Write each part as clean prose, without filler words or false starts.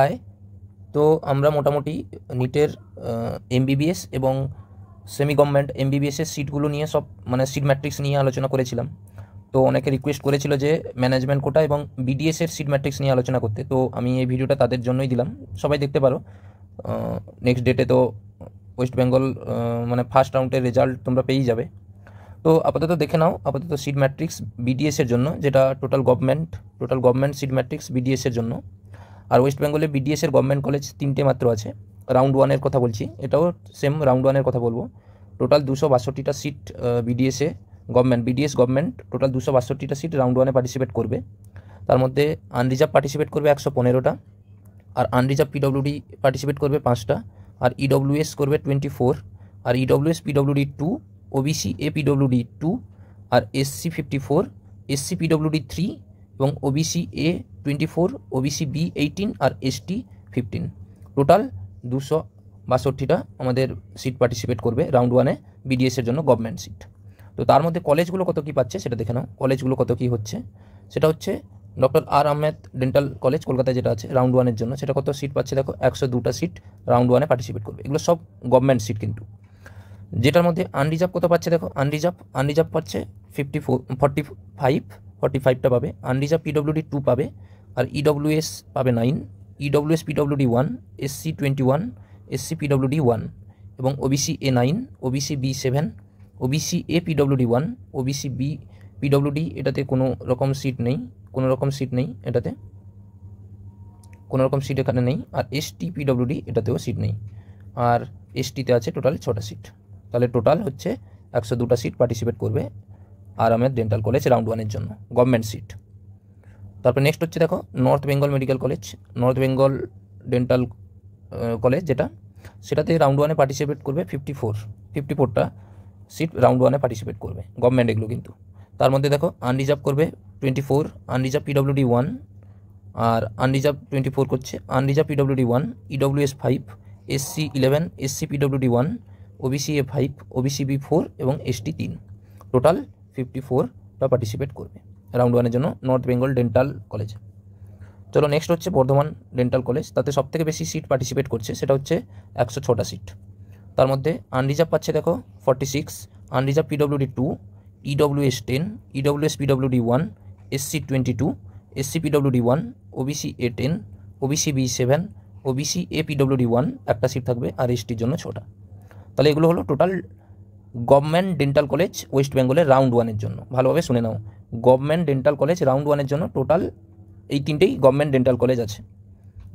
High, তো আমরা মোটামুটি নিটের এমবিবিএস এবং সেমি গভর্নমেন্ট এমবিবিএসের সিটগুলো নিয়ে সব মানে সিট ম্যাট্রিক্স নিয়ে আলোচনা করেছিলাম। তো অনেকে রিকোয়েস্ট করেছিল যে ম্যানেজমেন্ট কোটা এবং বিডিএসের সিট ম্যাট্রিক্স নিয়ে আলোচনা করতে, তো আমি এই ভিডিওটা তাদের জন্যই দিলাম। সবাই দেখতে পারো। নেক্সট ডেটে তো ওয়েস্ট বেঙ্গল মানে ফার্স্ট রাউন্ডের রেজাল্ট তোমরা পেয়েই যাবে। তো আপাতত দেখে নাও, আপাতত সিট ম্যাট্রিক্স বিডিএসের জন্য, যেটা টোটাল গভর্নমেন্ট সিট ম্যাট্রিক্স বিডিএসের জন্য। আর ওয়েস্ট বেঙ্গলে বিডিএসের গভর্নমেন্ট কলেজ 3টে মাত্র আছে। রাউন্ড ওয়ানের কথা বলছি, এটাও সেম রাউন্ড ওয়ানের কথা বলবো। টোটাল 262টা সিট বিডিএসে বিডিএস গভর্নমেন্ট টোটাল 262টা সিট রাউন্ড ওয়ানে পার্টিসিপেট করবে। তার মধ্যে আনরিজার্ভ পার্টিসিপেট করবে 115টা, আর আনরিজার্ভ পিডব্লিউডি পার্টিসিপেট করবে 5টা, আর ইডব্লিউএস করবে 24, আর EWS PWD 2, OBC A PWD 2, আর এসসি 54, এসসি পিডব্লিউডি 3 এবং ওবিসি এ 24, ওবিসি বি 18 আর এসটি 15। টোটাল 262টা আমাদের সিট পার্টিসিপেট করবে রাউন্ড ওয়ানে বিডিএসের জন্য গভর্নমেন্ট সিট। তো তার মধ্যে কলেজগুলো কত কী পাচ্ছে সেটা দেখে নাও। কলেজগুলো কত কী হচ্ছে সেটা হচ্ছে ডক্টর আর আহমেদ ডেন্টাল কলেজ কলকাতায় যেটা আছে রাউন্ড ওয়ানের জন্য, সেটা কত সিট পাচ্ছে দেখো, 102টা সিট রাউন্ড ওয়ানে পার্টিসিপেট করবে। এগুলো সব গভর্নমেন্ট সিট কিন্তু। যেটার মধ্যে আনরিজার্ভ কত পাচ্ছে দেখো, আনরিজার্ভ পাচ্ছে 45টা পাবে। আনরিজার্ভ পিডব্লিউডি 2 পাবে, আর ইডব্লিউএস পাবে 9, EWS PWD 1, SC 21, SC PWD 1 এবং OBC A 9, OBC B 7, OBC A PWD 1, OBC B PWD এটাতে কোনো রকম সিট নেই, এটাতে কোনো রকম সিট এখানে নেই। আর এসটি পিডব্লিউডি এটাতেও সিট নেই, আর এসটিতে আছে টোটাল 6টা সিট। তাহলে টোটাল হচ্ছে 102টা সিট পার্টিসিপেট করবে আর আহমেদ ডেন্টাল কলেজ রাউন্ড ওয়ানের জন্য গভর্নমেন্ট সিট। তারপর নেক্সট হচ্ছে দেখো north Bengal medical college, north Bengal dental college যেটা, সেটাতে রাউন্ড ওয়ানে পার্টিসিপেট করবে 54টা সিট রাউন্ড ওয়ানে পার্টিসিপেট করবে গভর্নমেন্ট এগুলো কিন্তু। তার মধ্যে দেখো আনরিজার্ভ করবে 24, আনরিজার্ভ পিডব্লিউডি 1, আর আনরিজার্ভ 24 করছে, unreserved PWD 1, EWS 5, SC 11, SC PWD 1, OBC A 5, OBC B 4 এবং এসটি 3। টোটাল 54টা পার্টিসিপেট করবে রাউন্ড ওয়ানের জন্য নর্থ বেঙ্গল ডেন্টাল কলেজে। চলো নেক্সট হচ্ছে বর্ধমান ডেন্টাল কলেজ, তাতে সবথেকে বেশি সিট পার্টিসিপেট করছে, সেটা হচ্ছে 106টা সিট। তার মধ্যে আনরিজার্ভ পাচ্ছে দেখো 46, unreserved PWD 2, EWS 10, EWS PWD 1, SC 22, SC PWD 1, OBC A 10, OBC B 7, OBC A PWD 1 একটা সিট থাকবে, আর এসটির জন্য 6টা। তাহলে এগুলো হলো total government dental college West বেঙ্গলের রাউন্ড ওয়ানের জন্য। ভালোভাবে শুনে নাও, গভর্নমেন্ট ডেন্টাল কলেজ রাউন্ড ওয়ানের জন্য টোটাল এই 3টেই গভর্নমেন্ট ডেন্টাল কলেজ আছে।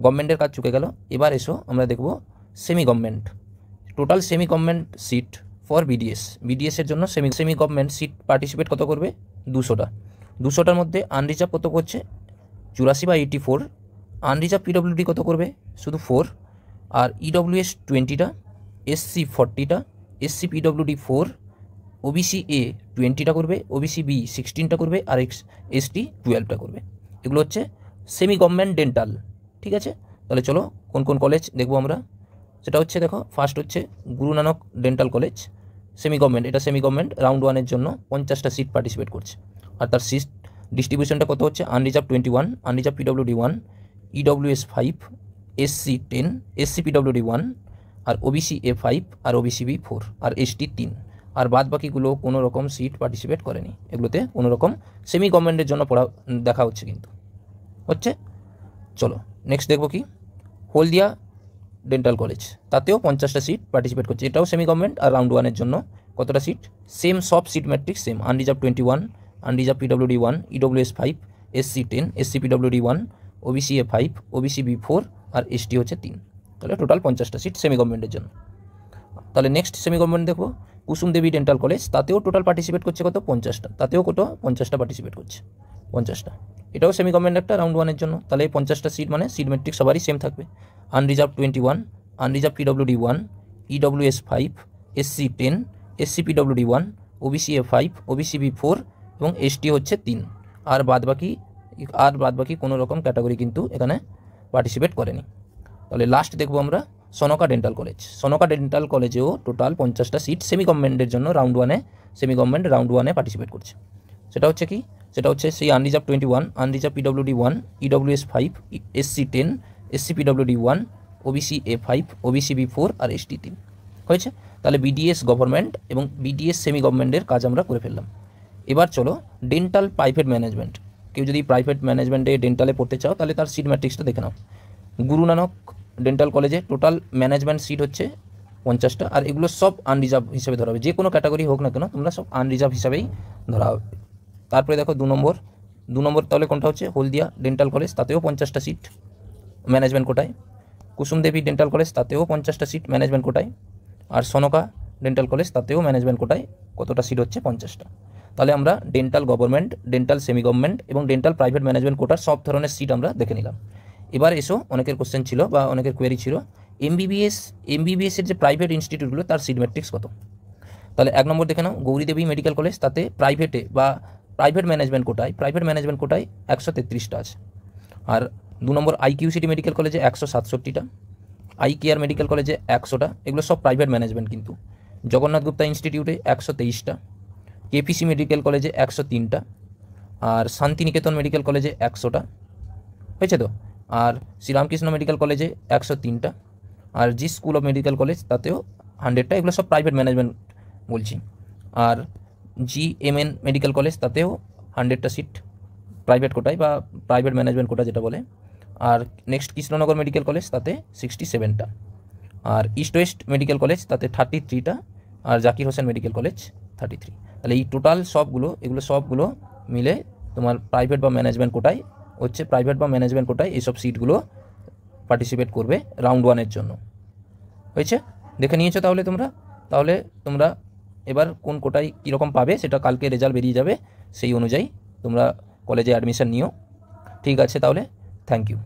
গভর্নমেন্টের কাজ চুকে গেল। এবার এসো আমরা দেখব semi government. Total semi government seat for বিডিএসের জন্য সেমি গভর্নমেন্ট সিট পার্টিসিপেট কত করবে 200টা। 200টার মধ্যে আনরিজার্ভ কত করছে 84/84, আনরিজার্ভ পিডব্লিউডি কত করবে শুধু 4, আর ইডব্লিউএস 20টা, এসসি 40টা, এসসি পিডব্লিউডি 4, ওবিসি এ 20টা করবে, ওবিসি বি 16টা করবে, আর এসটি 12টা করবে। এগুলো হচ্ছে সেমি গভর্নমেন্ট ডেন্টাল। ঠিক আছে, তাহলে চলো কোন কোন কলেজ দেখবো আমরা। সেটা হচ্ছে দেখো, ফার্স্ট হচ্ছে Guru Nanak dental college, semi government. এটা সেমি গভর্নমেন্ট রাউন্ড ওয়ানের জন্য 50টা সিট পার্টিসিপেট করছে। আর তার সিট ডিস্ট্রিবিউশনটা কত হচ্ছে, unreserved 21, unreserved PWD 1, EWS 5, SC 10, SC PWD 1, আর ওবিসি এ 5, আর ওবিসি বি 4, আর এসটি 3। আর বাদ বাকিগুলো কোনো রকম সিট পার্টিসিপেট করেনি। এগুলোতে কোনো রকম সেমি গভর্নমেন্টের জন্য দেখা হচ্ছে কিন্তু হচ্ছে। চলো নেক্সট দেখবো কি, হলদিয়া ডেন্টাল কলেজ, তাতেও 50টা সিট পার্টিসিপেট করছে। এটাও সেমি গভর্নমেন্ট আর রাউন্ড ওয়ানের জন্য কতটা সিট, সেম সব seat matrix same. Unreserved 21, unreserved PWD 1, EWS 5, SC 10, SC PWD 1, OBC A 5, OBC B 4, আর এসটি হচ্ছে 3। তাহলে টোটাল 50টা সিট সেমি গভর্নমেন্টের জন্য। তাহলে নেক্সট সেমি গভর্নমেন্ট দেখবো কুসুম দেবী ডেন্টাল কলেজ, তাতেও টোটাল পার্টিসিপেট করছে কত 50টা, তাতেও কত 50টা পার্টিসিপেট করছে 50টা। এটাও সেমি গভর্নমেন্ট একটা রাউন্ড ওয়ানের জন্য। তাহলে এই 50টা সিট মানে সিট ম্যাট্রিক্স সবারই সেম থাকবে। Unreserved 21, unreserved PWD 1, EWS 5, SC 10, SC PWD 1, OBC A 5, OBC B 4 এবং এসটি হচ্ছে 3। আর বাদ বাকি কোনো রকম ক্যাটাগরি কিন্তু এখানে পার্টিসিপেট করেনি। তাহলে লাস্ট দেখবো আমরা Sonka dental college. Sonka dental কলেজেও টোটাল 50টা সিট সেমি গভর্নমেন্টের জন্য সেমি গভর্নমেন্ট রাউন্ড ওয়ানে পার্টিসিপেট করছে। সেটা হচ্ছে কি, সেটা হচ্ছে সেই unreserved 21, unreserved PWD 1, EWS 5, SC 10, SC PWD 1, OBC A5, OBC B4 আর ST 3 হয়েছে। তাহলে BDS গভর্নমেন্ট এবং BDS সেমি গভর্নমেন্টের কাজ আমরা করে ফেললাম। এবার চলো ডেন্টাল প্রাইভেট ম্যানেজমেন্ট। কেউ যদি প্রাইভেট ম্যানেজমেন্টে ডেন্টালে পড়তে চাও তাহলে তার সিট ম্যাট্রিক্সটা দেখে নাও। গুরু নানক ডেন্টাল কলেজে টোটাল ম্যানেজমেন্ট সিট হচ্ছে 50টা, আর এগুলো সব আনরিজার্ভ হিসেবে ধরা হবে, যে কোনো ক্যাটাগরি হোক না কেন তোমরা সব আনরিজার্ভ হিসাবেই ধরা হবে। তারপরে দেখো 2 নম্বর তাহলে কোনটা হচ্ছে হলদিয়া ডেন্টাল কলেজ, তাতেও 50টা সিট ম্যানেজমেন্ট কোটায়। কুসুম দেবী ডেন্টাল কলেজ, তাতেও 50টা সিট ম্যানেজমেন্ট কোটায়। আর সনকা ডেন্টাল কলেজ, তাতেও ম্যানেজমেন্ট কোটায় কতটা সিট হচ্ছে 50টা। তাহলে আমরা dental government, dental semi government এবং ডেন্টাল প্রাইভেট ম্যানেজমেন্ট কোটার সব ধরনের সিট আমরা দেখে নিলাম। এবার এসো অনেকের কোশ্চেন ছিল বা অনেকের কোয়েরি ছিল এমবিবিএসের যে প্রাইভেট ইনস্টিটিউটগুলো তার সিট ম্যাট্রিক্স কত। তাহলে 1 নম্বর দেখে নাও গৌরীদেবী মেডিকেল কলেজ, তাতে প্রাইভেটে বা প্রাইভেট ম্যানেজমেন্ট কোটায় 133টা আছে। আর 2 নম্বর IQCT মেডিকেল কলেজে 167টা, আই কেয়ার মেডিকেল কলেজে 100টা, এগুলো সব প্রাইভেট ম্যানেজমেন্ট কিন্তু। জগন্নাথ গুপ্তা ইনস্টিটিউটে 123টা, KPC মেডিকেল কলেজে 103টা, আর শান্তিনিকেতন মেডিকেল কলেজে 100টা হয়েছে তো। আর শ্রীরামকৃষ্ণ মেডিকেল কলেজে 103টা, আর জি স্কুল অফ মেডিকেল কলেজ তাতেও 100টা, এগুলো সব প্রাইভেট ম্যানেজমেন্ট বলছি। আর GMN মেডিকেল কলেজ তাতেও 100টা সিট প্রাইভেট কোটায় বা প্রাইভেট ম্যানেজমেন্ট কোটা যেটা বলে। আর নেক্সট কৃষ্ণনগর মেডিকেল কলেজ, তাতে 67টা। আর ইস্ট ওয়েস্ট মেডিকেল কলেজ, তাতে 33টা। আর জাকির হোসেন মেডিকেল কলেজ 33। তাহলে এই টোটাল এগুলো সবগুলো মিলে তোমার প্রাইভেট বা ম্যানেজমেন্ট কোটায় এইসব সিটগুলো পার্টিসিপেট করবে রাউন্ড 1-এর জন্য। হয়েছে, দেখে নিয়েছো তাহলে তোমরা এবার কোন কোটায় কীরকম পাবে সেটা কালকে রেজাল্ট বেরিয়ে যাবে, সেই অনুযায়ী তোমরা কলেজে অ্যাডমিশন নিও। ঠিক আছে, তাহলে থ্যাংক ইউ।